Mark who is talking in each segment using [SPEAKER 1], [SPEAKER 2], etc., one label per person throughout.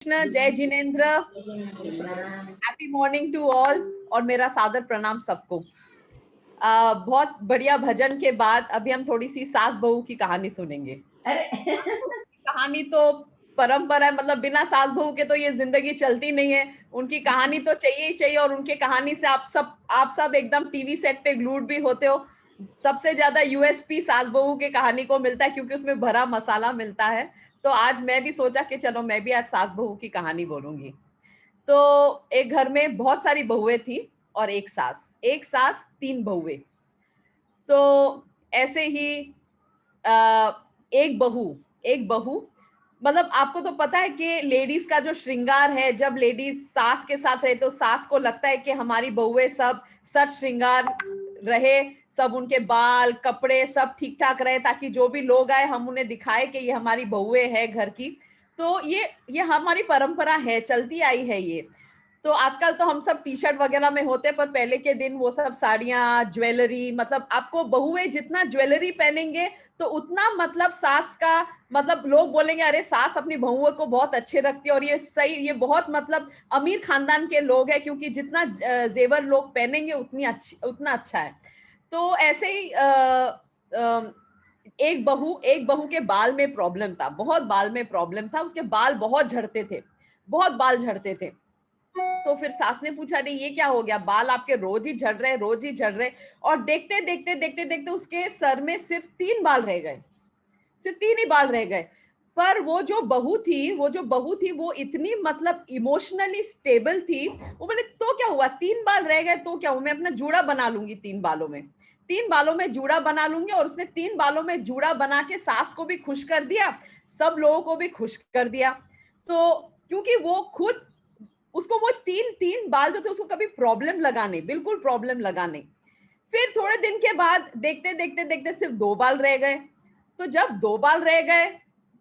[SPEAKER 1] कृष्ण, जय Jinendra, happy morning to all और मेरा सादर प्रणाम सबको। बहुत बढ़िया भजन के बाद अभी हम थोड़ी सी सास बहू की कहानी सुनेंगे। कहानी तो परंपरा है, मतलब बिना सास बहू के तो ये जिंदगी चलती नहीं है। उनकी कहानी तो चाहिए ही चाहिए और उनके कहानी से आप सब एकदम टीवी सेट पे ग्लूड भी होते हो। सबसे ज्यादा यूएसपी सास बहू के कहानी को मिलता है क्योंकि उसमें भरा मसाला मिलता है। तो आज मैं भी सोचा कि चलो मैं भी आज सास बहू की कहानी बोलूंगी। तो एक घर में बहुत सारी बहुएं थी और एक सास तीन बहुएं। तो ऐसे ही एक बहू मतलब आपको तो पता है कि लेडीज का जो श्रृंगार है, जब लेडीज सास के साथ रहे तो सास को लगता है कि हमारी बहुएं सब सर श्रृंगार रहे, सब उनके बाल कपड़े सब ठीक ठाक रहे ताकि जो भी लोग आए हम उन्हें दिखाए कि ये हमारी बहुएं है घर की। तो ये हमारी परंपरा है, चलती आई है ये। तो आजकल तो हम सब टी शर्ट वगैरह में होते हैं, पर पहले के दिन वो सब साड़ियां ज्वेलरी, मतलब आपको बहुएं जितना ज्वेलरी पहनेंगे तो उतना मतलब सास का मतलब लोग बोलेंगे अरे सास अपनी बहुओं को बहुत अच्छे रखती है। और ये सही, ये बहुत मतलब अमीर खानदान के लोग हैं क्योंकि जितना जेवर लोग पहनेंगे उतना अच्छा है। तो ऐसे ही एक बहू के बाल में प्रॉब्लम था, बहुत बाल में प्रॉब्लम था, उसके बाल बहुत झड़ते थे, बहुत बाल झड़ते थे। तो फिर सास ने पूछा नहीं ये क्या हो गया, बाल आपके रोज ही झड़ रहे, रोज ही झड़ रहे। और देखते देखते देखते देखते उसके सर में सिर्फ 3 बाल रह गए, सिर्फ 3 ही बाल रह गए। पर वो जो बहू थी वो इतनी मतलब इमोशनली स्टेबल थी। वो बोले तो क्या हुआ, 3 बाल रह गए तो क्या हुआ, मैं अपना जूड़ा बना लूंगी 3 बालों में जूड़ा बना लूंगी। और उसने 3 बालों में जूड़ा बना के सास को भी खुश कर दिया, सब लोगों को भी खुश कर दिया। तो क्योंकि वो खुद उसको वो तीन तीन बाल जो थे उसको कभी प्रॉब्लम लगा नहीं, बिल्कुल प्रॉब्लम लगा नहीं। फिर थोड़े दिन के बाद देखते देखते देखते सिर्फ 2 बाल रह गए। तो जब 2 बाल रह गए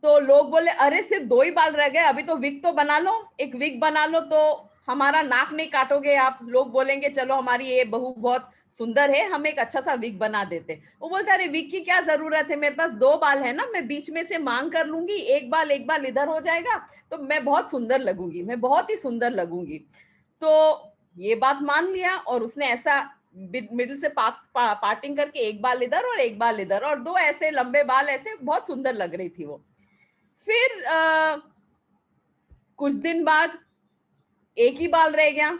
[SPEAKER 1] तो लोग बोले अरे सिर्फ 2 ही बाल रह गए, अभी तो विग तो बना लो, एक विग बना लो तो हमारा नाक नहीं काटोगे आप, लोग बोलेंगे चलो हमारी ये बहू बहुत सुंदर है, हम एक अच्छा सा विग बना देते। वो बोलता अरे विग की क्या जरूरत है, मेरे पास 2 बाल है ना, मैं बीच में से मांग कर लूंगी, एक बाल इधर हो जाएगा तो मैं बहुत सुंदर लगूंगी, मैं बहुत ही सुंदर लगूंगी। तो ये बात मान लिया और उसने ऐसा मिडिल से पार्टिंग करके एक बाल इधर और एक बाल इधर और 2 ऐसे लंबे बाल, ऐसे बहुत सुंदर लग रही थी वो। फिर कुछ दिन बाद एक ही बाल रह गया,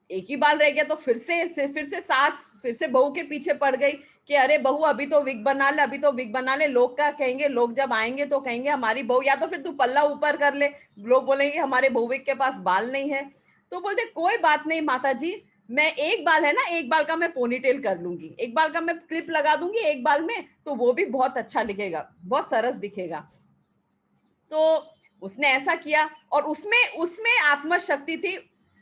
[SPEAKER 1] एक ही बाल रह गया। तो फिर से सास फिर से बहू के पीछे पड़ गई कि अरे बहू अभी तो विग बना ले, अभी तो विग बना ले, लोग क्या कहेंगे, लोग जब आएंगे तो कहेंगे हमारी बहू, या तो फिर तू पल्ला ऊपर कर ले, लोग बोलेंगे हमारे बहू के पास बाल नहीं है। तो बोलते कोई बात नहीं माता जी, मैं एक बाल है ना, एक बाल का मैं पोनीटेल कर लूंगी, एक बाल का मैं क्लिप लगा दूंगी एक बाल में, तो वो भी बहुत अच्छा दिखेगा, बहुत सरस दिखेगा। तो उसने ऐसा किया और उसमें उसमें आत्मशक्ति थी,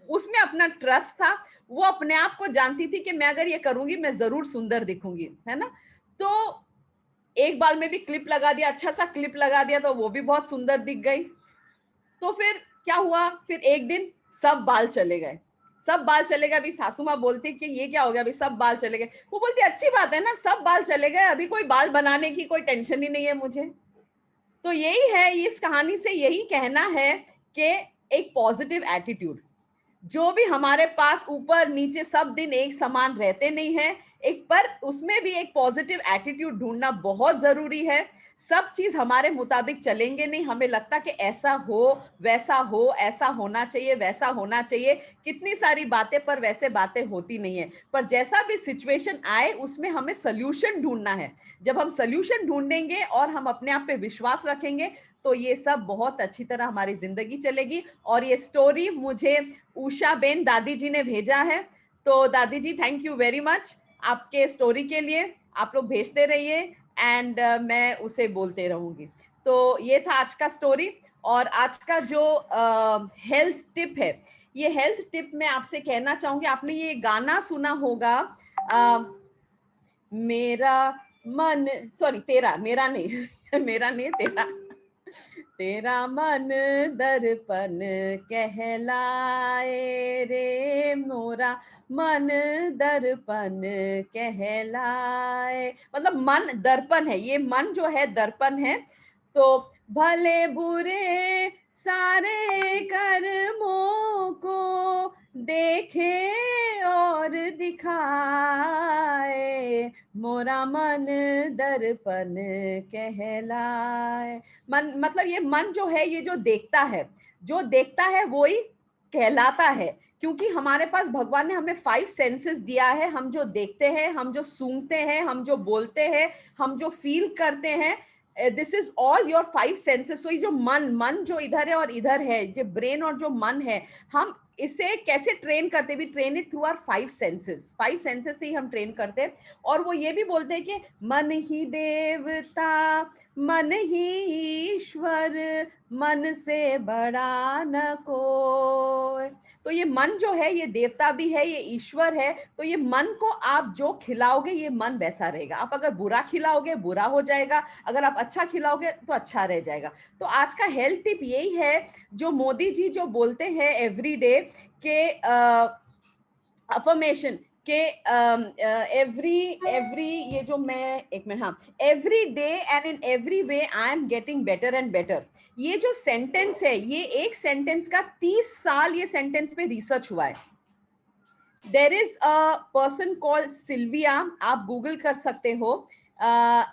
[SPEAKER 1] उसमें अपना ट्रस्ट था, वो अपने आप को जानती थी कि मैं अगर ये करूंगी मैं जरूर सुंदर दिखूंगी, है ना। तो एक बाल में भी क्लिप लगा दिया, अच्छा सा क्लिप लगा दिया, तो वो भी बहुत सुंदर दिख गई। तो फिर क्या हुआ, फिर एक दिन सब बाल चले गए, सब बाल चले गए। अभी सासू माँ बोलती कि ये क्या हो गया, अभी सब बाल चले गए। वो बोलती अच्छी बात है ना, सब बाल चले गए, अभी कोई बाल बनाने की कोई टेंशन ही नहीं है मुझे। तो यही है, इस कहानी से यही कहना है कि एक पॉजिटिव एटीट्यूड, जो भी हमारे पास ऊपर नीचे सब दिन एक समान रहते नहीं है, एक पर उसमें भी एक पॉजिटिव एटीट्यूड ढूंढना बहुत जरूरी है। सब चीज हमारे मुताबिक चलेंगे नहीं, हमें लगता कि ऐसा हो वैसा हो, ऐसा होना चाहिए वैसा होना चाहिए, कितनी सारी बातें, पर वैसे बातें होती नहीं है। पर जैसा भी सिचुएशन आए उसमें हमें सोल्यूशन ढूंढना है। जब हम सोल्यूशन ढूंढेंगे और हम अपने आप पे विश्वास रखेंगे तो ये सब बहुत अच्छी तरह हमारी जिंदगी चलेगी। और ये स्टोरी मुझे उषा बेन दादी जी ने भेजा है। तो दादी जी थैंक यू वेरी मच आपके स्टोरी के लिए, आप लोग भेजते रहिए एंड मैं उसे बोलते रहूंगी। तो ये था आज का स्टोरी। और आज का जो हेल्थ टिप है, ये हेल्थ टिप मैं आपसे कहना चाहूंगी, आपने ये गाना सुना होगा, मेरा मन, सॉरी तेरा, मेरा नहीं मेरा नहीं तेरा, तेरा मन दर्पण कहलाए रे मोरा, मन दर्पण कहलाए। मतलब मन दर्पण है, ये मन जो है दर्पण है। तो भले बुरे सारे कर दिखाए, मोरा मन दर्पण कहलाए। मन मतलब ये मन जो है, ये जो देखता है वो ही कहलाता है, क्योंकि हमारे पास भगवान ने हमें 5 सेंसेस दिया है। हम जो देखते हैं, हम जो सूंघते हैं, हम जो बोलते हैं, हम जो फील करते हैं, this is all your 5 senses. So ये जो मन जो इधर है और इधर है, जो ब्रेन और जो मन है, हम इसे कैसे ट्रेन करते? भी train it through our 5 senses. 5 senses से ही हम ट्रेन करते हैं। और वो ये भी बोलते हैं कि मन ही देवता, मन ही ईश्वर, मन से बड़ा न कोई। तो ये मन जो है, ये देवता भी है, ये ईश्वर है। तो ये मन को आप जो खिलाओगे, ये मन वैसा रहेगा। आप अगर बुरा खिलाओगे, बुरा हो जाएगा। अगर आप अच्छा खिलाओगे तो अच्छा रह जाएगा। तो आज का हेल्थ टिप यही है, जो मोदी जी जो बोलते हैं एवरी डे के अफर्मेशन के एवरी ये जो मैं एक मिनट, हाँ, every day and in every way I am getting better and better. ये जो सेंटेंस है, ये एक सेंटेंस का 30 साल ये सेंटेंस पे रिसर्च हुआ है। There is a person called Sylvia, आप गूगल कर सकते हो।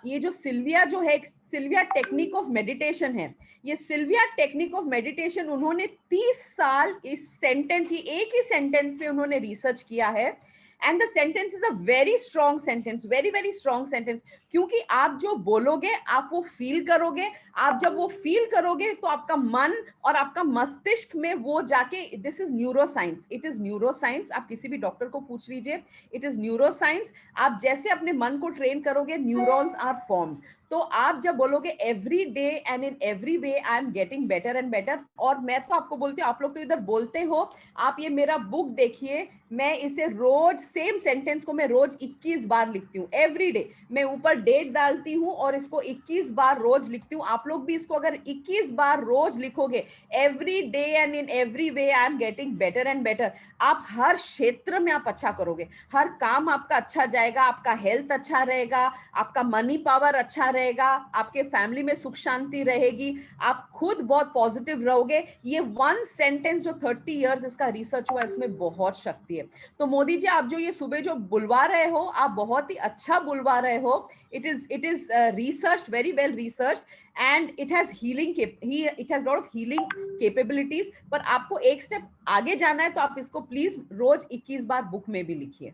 [SPEAKER 1] ये जो सिल्विया जो है, सिल्विया टेक्निक ऑफ मेडिटेशन है। ये सिल्विया टेक्निक ऑफ मेडिटेशन, उन्होंने 30 साल इस सेंटेंस, ये एक ही सेंटेंस पे उन्होंने रिसर्च किया है। And the sentence is a very strong sentence, very very strong sentence. क्योंकि आप जो बोलोगे, आप वो फील करोगे। आप जब वो फील करोगे, तो आपका मन और आपका मस्तिष्क में वो जाके, this is neuroscience, it is neuroscience. आप किसी भी डॉक्टर को पूछ लीजिए, इट इज न्यूरोसाइंस। आप जैसे अपने मन को ट्रेन करोगे, न्यूरॉन्स आर फॉर्म्ड। तो आप जब बोलोगे every day and in every way I am getting better and better, और मैं तो आपको बोलती हूँ, आप लोग तो इधर बोलते हो, आप ये मेरा बुक देखिए, मैं इसे रोज, सेम सेंटेंस को मैं रोज 21 बार लिखती हूँ एवरी डे। मैं ऊपर डेट डालती हूँ और इसको 21 बार रोज लिखती हूँ। आप लोग भी इसको अगर 21 बार रोज लिखोगे, every day and in every way I am getting better and better, आप हर क्षेत्र में आप अच्छा करोगे, हर काम आपका अच्छा जाएगा, आपका हेल्थ अच्छा रहेगा, आपका मनी पावर अच्छा रहेगा, आपके फैमिली में सुख शांति रहेगी, आप खुद बहुत पॉजिटिव रहोगे। ये वन सेंटेंस जो 30 इयर्स इसका रिसर्च हुआ, इसमें बहुत शक्ति है। तो मोदी जी, आप जो ये सुबह जो बुलवा रहे हो, आप बहुत ही अच्छा बुलवा रहे हो। It is research, very well research, and it has healing, it has lot of healing capabilities. पर आपको एक स्टेप आगे जाना है, तो आप इसको प्लीज रोज 21 बार बुक में भी लिखिए।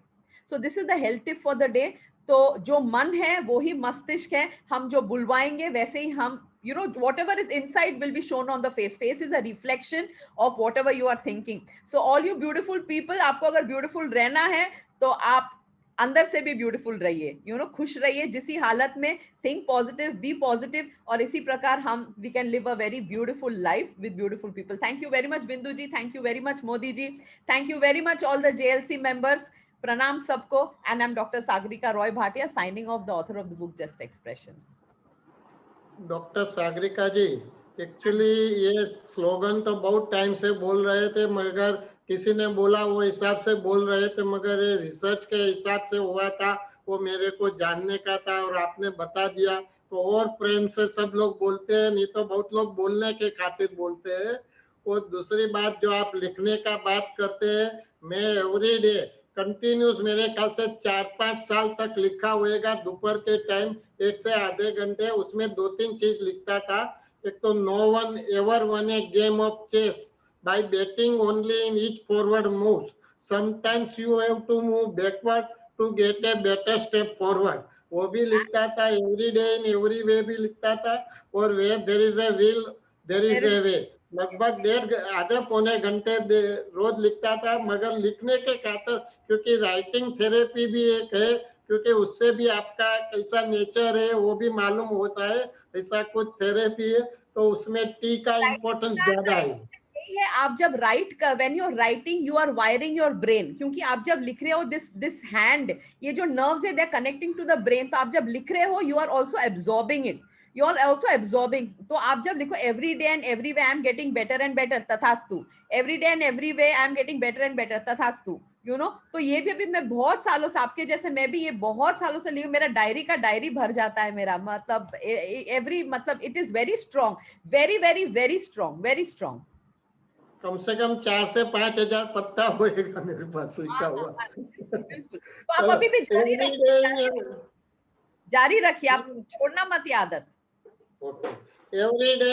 [SPEAKER 1] So this is the health tip for the day. तो जो मन है वो ही मस्तिष्क है, हम जो बुलवाएंगे वैसे ही हम, you know, whatever is inside will be shown on the face is a reflection of whatever you are thinking. So all you beautiful people, आपको अगर beautiful रहना है, तो आप अंदर से भी ब्यूटीफुल रहिए, यू नो, खुश रहिए जिस हालत में, थिंक पॉजिटिव, बी पॉजिटिव, और इसी प्रकार हम we can live a very beautiful life with beautiful people. Thank you very much Bindu ji, thank you very much Modi ji, thank you very much all the JLC members. प्रणाम सबको, and I am doctor Sagarika Roy Bhatia, signing off the author of the book just expressions.
[SPEAKER 2] Doctor Sagarika ji, actually ये slogan तो बहुत time से बोल रहे थे, मगर किसी ने बोला वो हिसाब से बोल रहे थे, मगर रिसर्च के हिसाब से हुआ था, वो मेरे को जानने का था, और आपने बता दिया तो और प्रेम से सब लोग बोलते हैं, नहीं तो बहुत लोग बोलने के खातिर बोलते हैं। और दूसरी बात, जो आप लिखने का बात करते हैं, मैं एवरी डे कंटिन्यूस मेरे ख्याल से 4-5 साल तक लिखा होएगा, दोपहर के टाइम 1 से आधे घंटे उसमें 2-3 चीज लिखता था। एक तो no one ever won a game of chess by betting only in each forward moves. Sometimes you have to move backward to get a better step forward. वो भी लिखता था, every day in every way भी लिखता था, और where there is a will there is a way, लगभग 1.5 आधे पौने घंटे रोज लिखता था। मगर लिखने के खातिर, क्योंकि राइटिंग थेरेपी भी एक है, क्योंकि उससे भी आपका कैसा नेचर है वो भी मालूम होता है, ऐसा कुछ थेरेपी है, तो उसमें टी का इम्पोर्टेंस ज्यादा है।
[SPEAKER 1] है, आप जब राइट कर, when you are writing, you are wiring your brain, क्योंकि आप जब लिख रहे हो, दिस हैंड, ये जो नर्व्स है, they are connecting to the brain. तो आप जब लिख रहे हो, you are also absorbing it, you are also absorbing. तो आप जब लिखो every day and every way I am getting better and better, तथास्तु, every day and every way I am getting better and better, तथास्तु, you know. तो ये भी अभी मैं बहुत सालों से, आपके जैसे मैं भी ये बहुत सालों से लिखूं, मेरा डायरी का डायरी भर जाता है मेरा, मतलब एवरी, मतलब it is very strong, very very very strong, very strong.
[SPEAKER 2] कम से कम 4 से 5,000 पत्ता होएगा मेरे पास लिखा
[SPEAKER 1] हाँ,
[SPEAKER 2] हुआ।
[SPEAKER 1] हाँ, हाँ, बिल्कुल। तो आप
[SPEAKER 2] चलो
[SPEAKER 1] अभी भी जारी
[SPEAKER 2] एवरी
[SPEAKER 1] रखिए,
[SPEAKER 2] डे
[SPEAKER 1] जारी रखिए, आप छोड़ना मत ये आदत।
[SPEAKER 2] Okay every day